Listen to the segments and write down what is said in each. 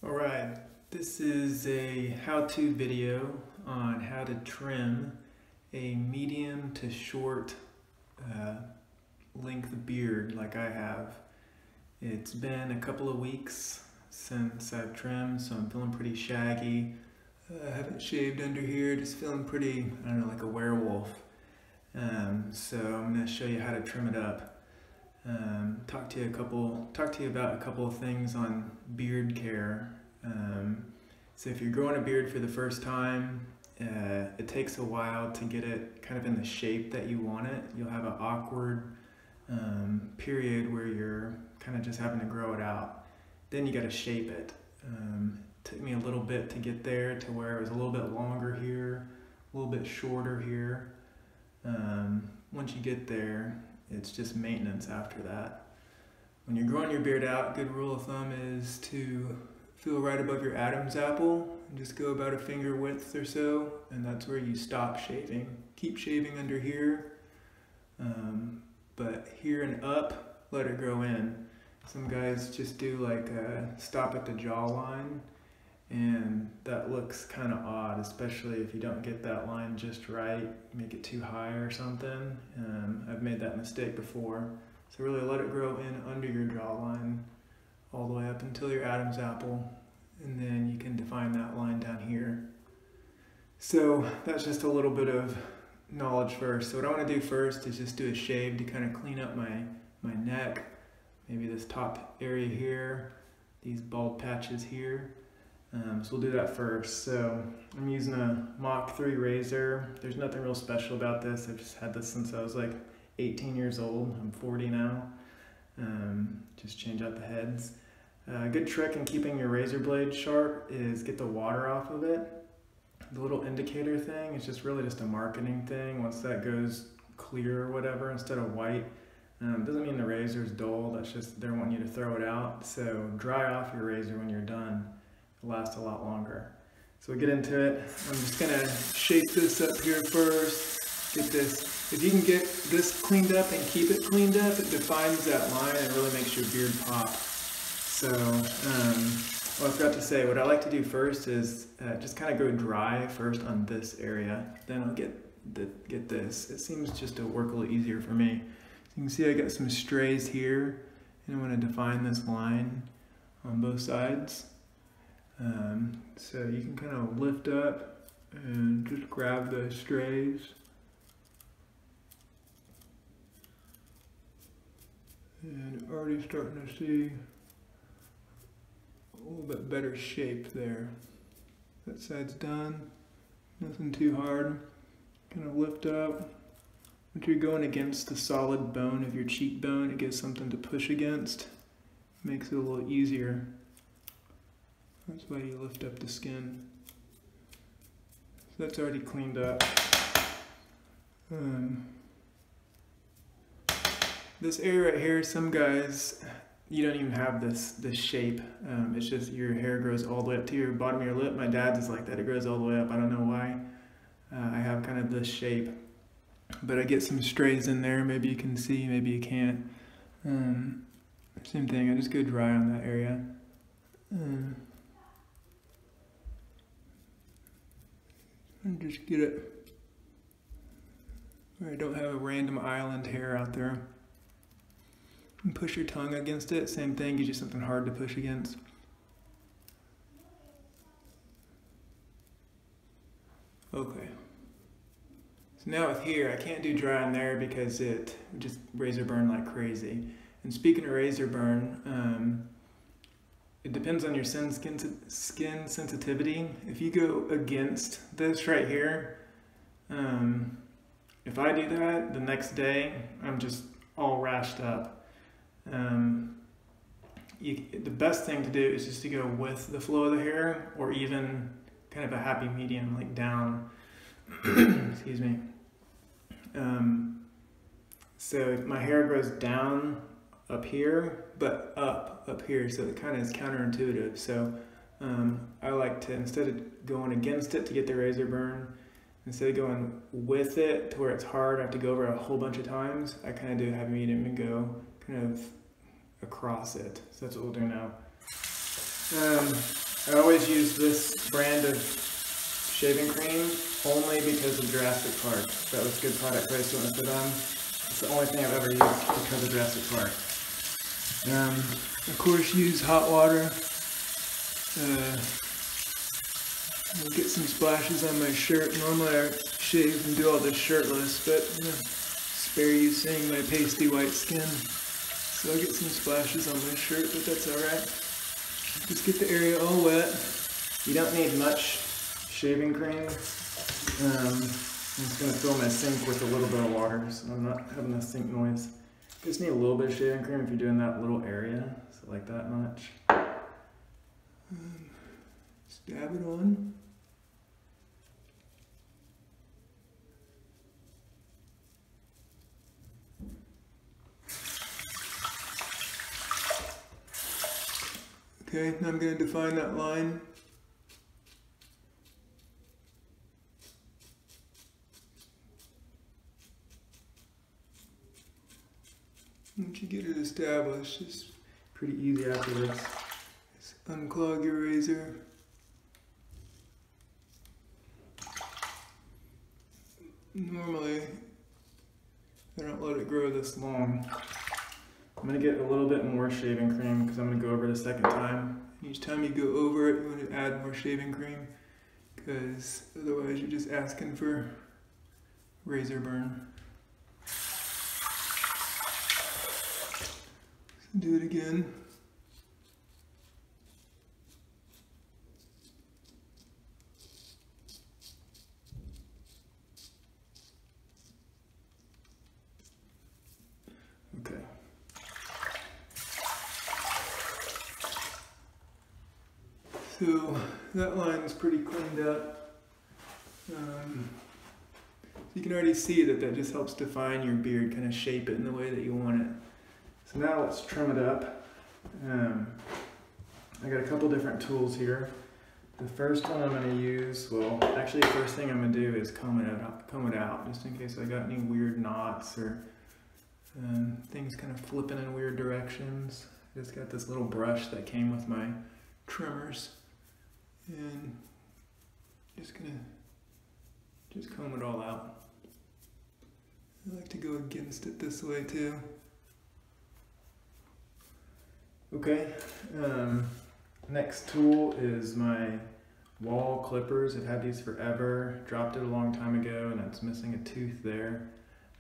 Alright, this is a how-to video on how to trim a medium to short length beard like I have. It's been a couple of weeks since I've trimmed, so I'm feeling pretty shaggy. I haven't shaved under here, just feeling pretty, I don't know, like a werewolf. So I'm going to show you how to trim it up. Talk to you about a couple of things on beard care. So if you're growing a beard for the first time, it takes a while to get it kind of in the shape that you want it. You'll have an awkward period where you're kind of just having to grow it out. Then you got to shape it. It took me a little bit to get there to where it was a little bit longer here, a little bit shorter here. Once you get there, it's just maintenance after that. When you're growing your beard out, good rule of thumb is to feel right above your Adam's apple and just go about a finger width or so, and that's where you stop shaving. Keep shaving under here, but here and up, let it grow in. Some guys just do like stop at the jawline, and that looks kind of odd, especially if you don't get that line just right, make it too high or something. I've made that mistake before. So really let it grow in under your jawline all the way up until your Adam's apple, and then you can define that line down here. So that's just a little bit of knowledge first. So what I want to do first is just do a shave to kind of clean up my neck, maybe this top area here, these bald patches here. So we'll do that first. So I'm using a Mach 3 razor. There's nothing real special about this. I've just had this since I was like 18 years old. I'm 40 now. Just change out the heads. A good trick in keeping your razor blade sharp is get the water off of it. The little indicator thing is just really just a marketing thing. Once that goes clear or whatever instead of white, doesn't mean the razor is dull. That's just they're wanting you to throw it out. So dry off your razor when you're done. It'll last a lot longer. So we get into it. I'm just gonna shape this up here first. Get this. If you can get this cleaned up and keep it cleaned up, it defines that line and really makes your beard pop. So, well, I forgot to say, what I like to do first is just kind of go dry first on this area. Then I'll get this. It seems just to work a little easier for me. So you can see I got some strays here, and I want to define this line on both sides. So you can kind of lift up and just grab those strays. And already starting to see a little bit better shape there. That side's done. Nothing too hard. Kind of lift up. Once you're going against the solid bone of your cheekbone, it gives something to push against. Makes it a little easier. That's why you lift up the skin. So that's already cleaned up. This area right here, some guys, you don't even have this shape. It's just your hair grows all the way up to your bottom of your lip. My dad's is like that, it grows all the way up. I don't know why. I have kind of this shape. But I get some strays in there, maybe you can see, maybe you can't. Same thing, I just go dry on that area. And just get it where I don't have a random island hair out there. And push your tongue against it, same thing, gives you something hard to push against. Okay. So now with here, I can't do dry on there because it just razor burn like crazy. And speaking of razor burn, it depends on your skin sensitivity. If you go against this right here, if I do that, the next day, I'm just all rashed up. The best thing to do is just to go with the flow of the hair, or even kind of a happy medium, like down. Excuse me. So my hair grows down up here, but up here, so it kind of is counterintuitive. So I like to, instead of going against it to get the razor burn, instead of going with it to where it's hard, I have to go over a whole bunch of times, I kind of do happy medium and go kind of across it. So that's what we'll do now. I always use this brand of shaving cream only because of Jurassic Park. That was good product placement for them. It's the only thing I've ever used because of Jurassic Park. Of course, use hot water. I'll get some splashes on my shirt. Normally I shave and do all this shirtless, but I'm gonna spare you seeing my pasty white skin. So I'll get some splashes on my shirt, but that's alright. Just get the area all wet. You don't need much shaving cream. I'm just gonna fill my sink with a little bit of water, so I'm not having a sink noise. Just need a little bit of shaving cream if you're doing that little area, so like that much. Dab it on. Okay, now I'm going to define that line. Once you get it established, it's pretty easy after this. Just unclog your razor. Normally, I don't let it grow this long. I'm going to get a little bit more shaving cream because I'm going to go over it a second time. Each time you go over it, you want to add more shaving cream because otherwise you're just asking for razor burn. So do it again. Okay. So that line is pretty cleaned up. You can already see that just helps define your beard, kind of shape it in the way that you want it. So now let's trim it up. I got a couple different tools here. The first one I'm going to use, well, actually the first thing I'm going to do is comb it out, just in case I got any weird knots or things kind of flipping in weird directions. I just got this little brush that came with my trimmers, and just gonna comb it all out. I like to go against it this way too. Okay, next tool is my wall clippers. I've had these forever, dropped it a long time ago, and it's missing a tooth there,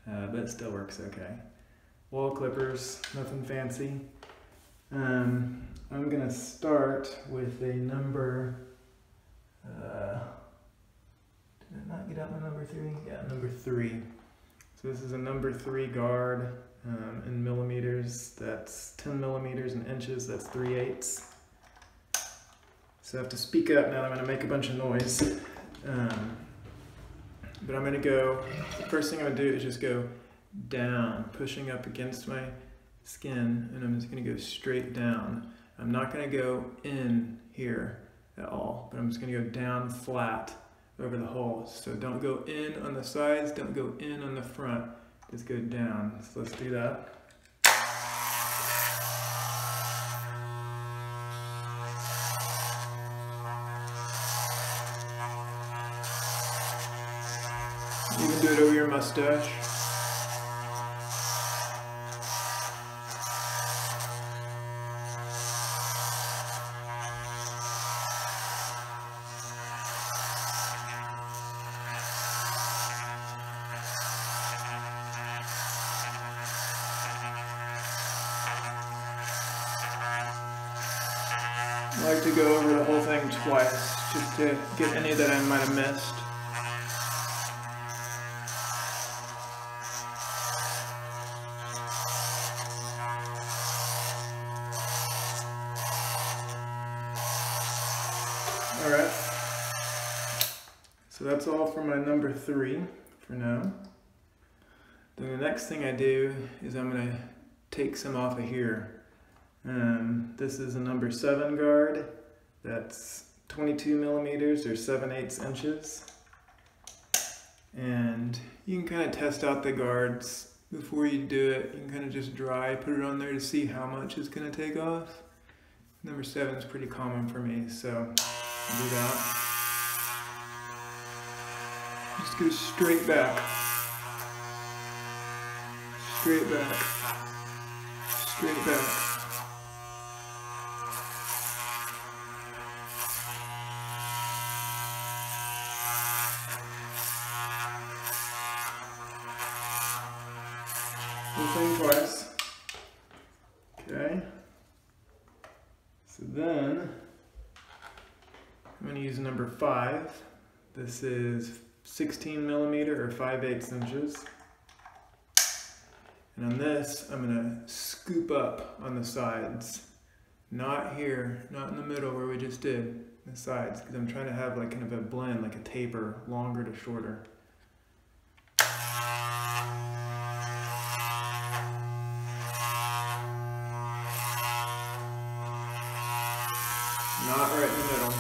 but it still works okay. Wall clippers, nothing fancy. I'm gonna start with a number, did I not get out my number 3? Yeah, number 3. So this is a number 3 guard in millimeters. That's 10 millimeters in inches, that's 3/8. So I have to speak up now that I'm gonna make a bunch of noise. But I'm gonna go, the first thing I'm gonna do is just go down, pushing up against my skin, and I'm just gonna go straight down. I'm not gonna go in here at all, but I'm just gonna go down flat over the hole. So don't go in on the sides, don't go in on the front, just go down. So let's do that. You can do it over your mustache. I like to go over the whole thing twice, just to get any that I might have missed. Alright, so that's all for my number 3 for now. Then the next thing I do is I'm going to take some off of here. This is a number 7 guard. That's 22 millimeters or 7/8 inches. And you can kind of test out the guards before you do it. You can kind of just put it on there to see how much it's going to take off. Number 7 is pretty common for me, so I'll do that. Just go straight back. Straight back. Straight back. Whole thing twice. Okay. So then I'm going to use number 5. This is 16 millimeter or 5/8 inches. And on this, I'm going to scoop up on the sides. Not here, not in the middle where we just did, the sides, because I'm trying to have like kind of a blend, like a taper, longer to shorter. Not right in the middle.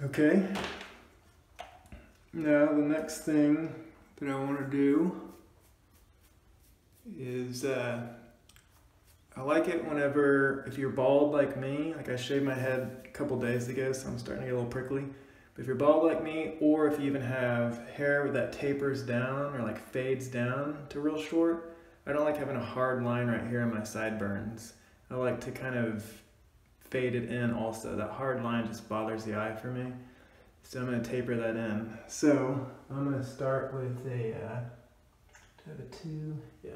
Okay, now the next thing that I want to do is, I like it whenever, if you're bald like me, like I shaved my head a couple days ago, so I'm starting to get a little prickly. But if you're bald like me, or if you even have hair that tapers down or like fades down to real short, I don't like having a hard line right here on my sideburns. I like to kind of fade it in also. That hard line just bothers the eye for me. So I'm going to taper that in. So I'm going to start with a, do I have a 2? Yeah.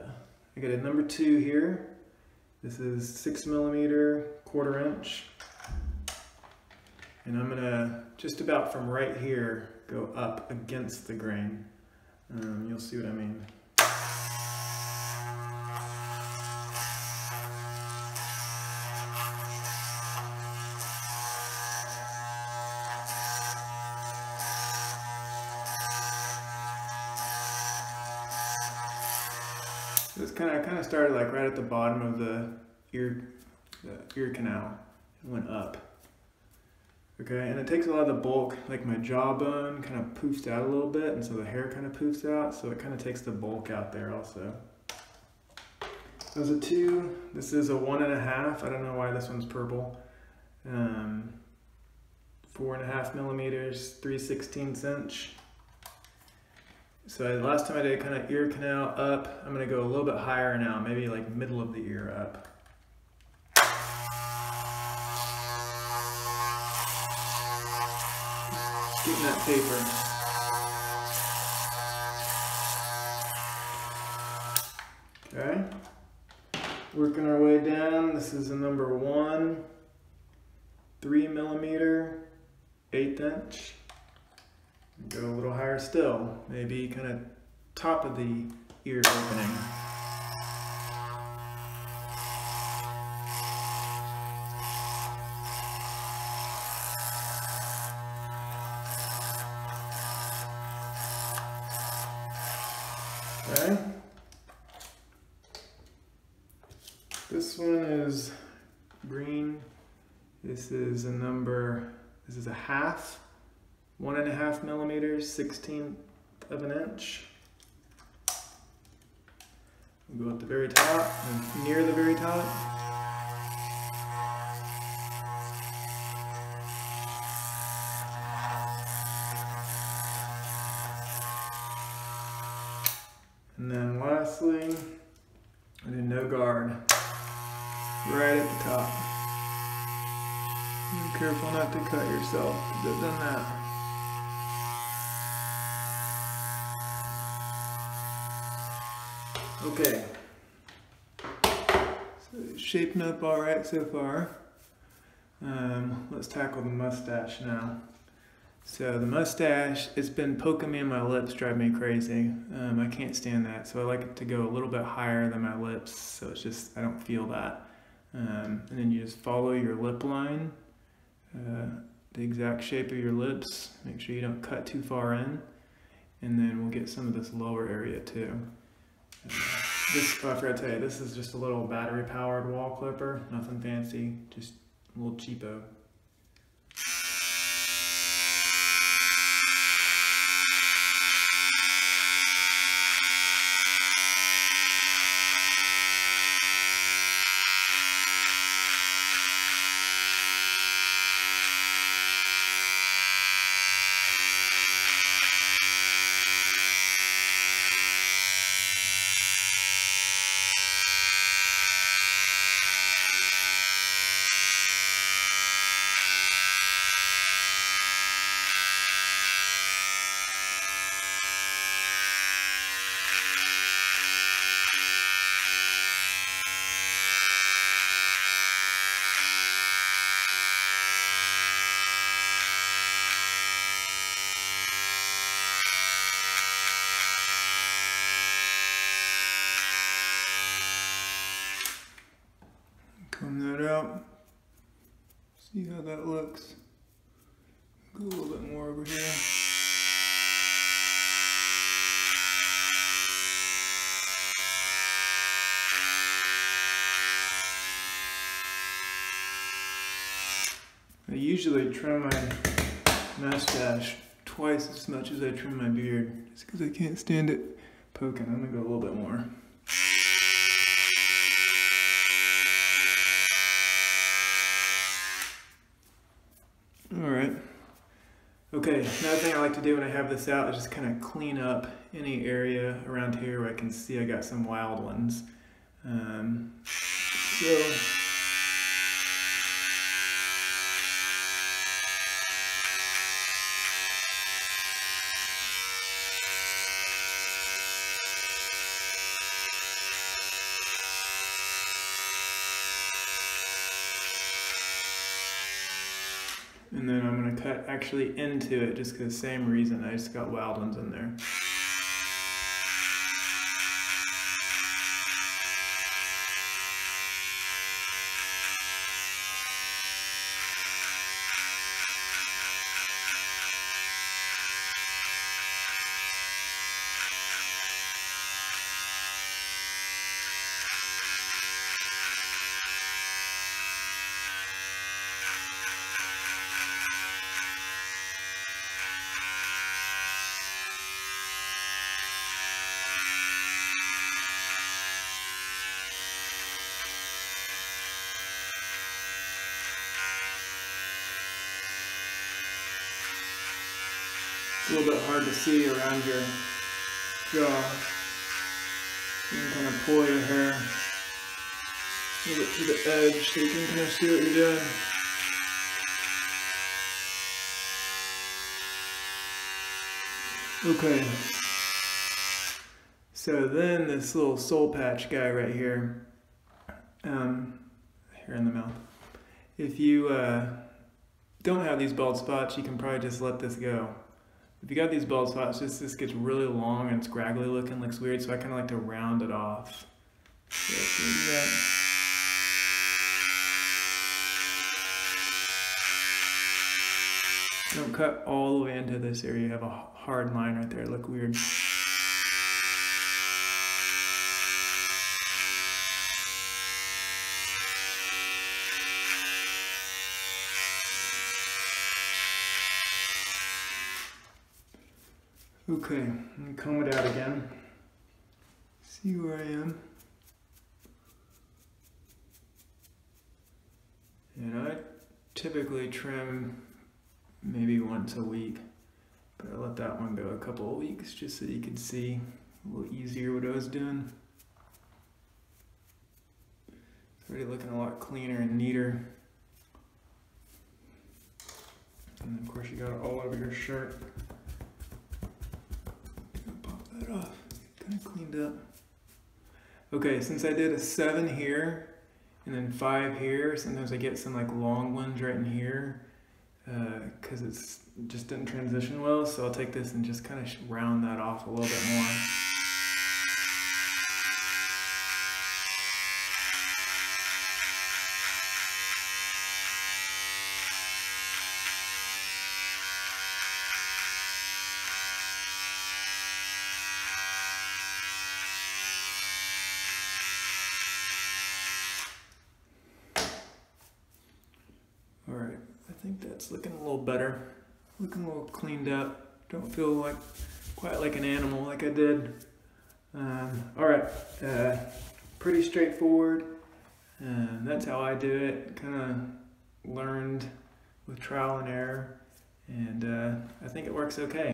I got a number 2 here. This is 6 millimeter, 1/4 inch. And I'm going to, just about from right here, go up against the grain. You'll see what I mean. This kind of started like right at the bottom of the ear canal and went up. Okay, and it takes a lot of the bulk, like my jawbone kind of poofs out a little bit, and so the hair kind of poofs out, so it kind of takes the bulk out there also. That was a 2. This is a 1.5. I don't know why this one's purple. 4.5 millimeters, 3/16 inch. So last time I did kind of ear canal up. I'm going to go a little bit higher now, maybe like middle of the ear up. Getting that taper. Okay. Working our way down. This is a number 1, 3 millimeter, 1/8 inch. Go a little higher still, maybe kind of top of the ear opening. Okay. This one is green. This is a number, this is a 1/2. 1.5 millimeters, 1/16 of an inch. We'll go at the very top, and near the very top. And then lastly, I do no guard, right at the top. Be careful not to cut yourself, because I've done that. Okay, so it's shaping up all right so far. Let's tackle the mustache now. So the mustache, it's been poking me in my lips, driving me crazy. I can't stand that, so I like it to go a little bit higher than my lips, so it's just, I don't feel that. And then you just follow your lip line, the exact shape of your lips. Make sure you don't cut too far in, and then we'll get some of this lower area too. This, I forgot to tell you, this is just a little battery powered wall clipper, nothing fancy, just a little cheapo. See how that looks. Go a little bit more over here. I usually trim my mustache twice as much as I trim my beard, just because I can't stand it poking. I'm gonna go a little bit more. Alright. Okay, another thing I like to do when I have this out is just kind of clean up any area around here where I can see I got some wild ones. And then I'm going to cut actually into it just because same reason, I just got wild ones in there. It's a little bit hard to see around your jaw. You can kind of pull your hair a little bit to the edge so you can kind of see what you're doing. Okay. So then this little soul patch guy right here, here in the mouth. If you don't have these bald spots, you can probably just let this go. If you got these bald spots, this gets really long and scraggly looking, looks weird, so I kind of like to round it off. So do that. Don't cut all the way into this area. You have a hard line right there, look weird. Okay, let me comb it out again. See where I am. And I typically trim maybe once a week, but I let that one go a couple of weeks just so you can see a little easier what I was doing. It's already looking a lot cleaner and neater. And then of course you got it all over your shirt. That off, kind of cleaned up. Okay, since I did a 7 here and then 5 here, sometimes I get some like long ones right in here because it's just didn't transition well, so I'll take this and just kind of round that off a little bit more. Alright, I think that's looking a little better. Looking a little cleaned up. Don't feel like quite like an animal like I did. Alright, pretty straightforward. That's how I do it. Kind of learned with trial and error. And I think it works okay.